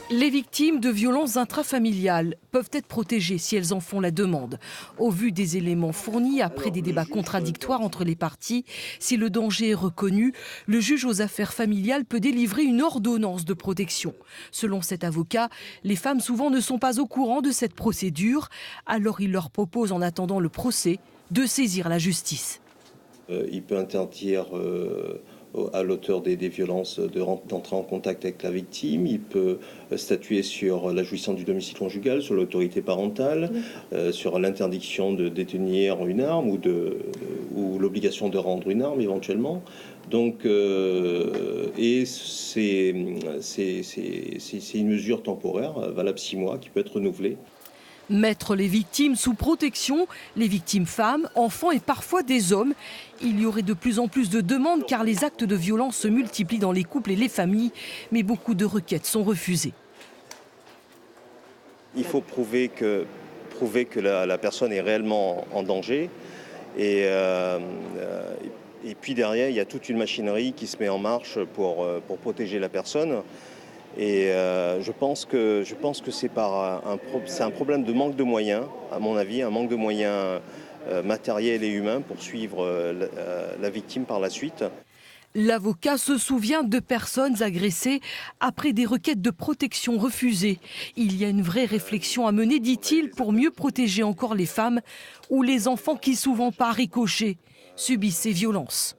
Les victimes de violences intrafamiliales peuvent être protégées si elles en font la demande. Au vu des éléments fournis après des débats contradictoires entre les parties, si le danger est reconnu, le juge aux affaires familiales peut délivrer une ordonnance de protection. Selon cet avocat, les femmes souvent ne sont pas au courant de cette procédure, alors il leur propose en attendant le procès de saisir la justice. Il peut interdire à l'auteur des violences d'entrer en contact avec la victime. Il peut statuer sur la jouissance du domicile conjugal, sur l'autorité parentale, sur l'interdiction de détenir une arme ou l'obligation de rendre une arme éventuellement. Donc, et c'est une mesure temporaire, valable 6 mois, qui peut être renouvelée. Mettre les victimes sous protection, les victimes femmes, enfants et parfois des hommes. Il y aurait de plus en plus de demandes car les actes de violence se multiplient dans les couples et les familles, mais beaucoup de requêtes sont refusées. Il faut prouver que la personne est réellement en danger et puis derrière, il y a toute une machinerie qui se met en marche pour protéger la personne. Et je pense que c'est un problème de manque de moyens, à mon avis, un manque de moyens matériels et humains pour suivre la victime par la suite. L'avocat se souvient de personnes agressées après des requêtes de protection refusées. Il y a une vraie réflexion à mener, dit-il, pour mieux protéger encore les femmes ou les enfants qui, souvent par ricochet, subissent ces violences.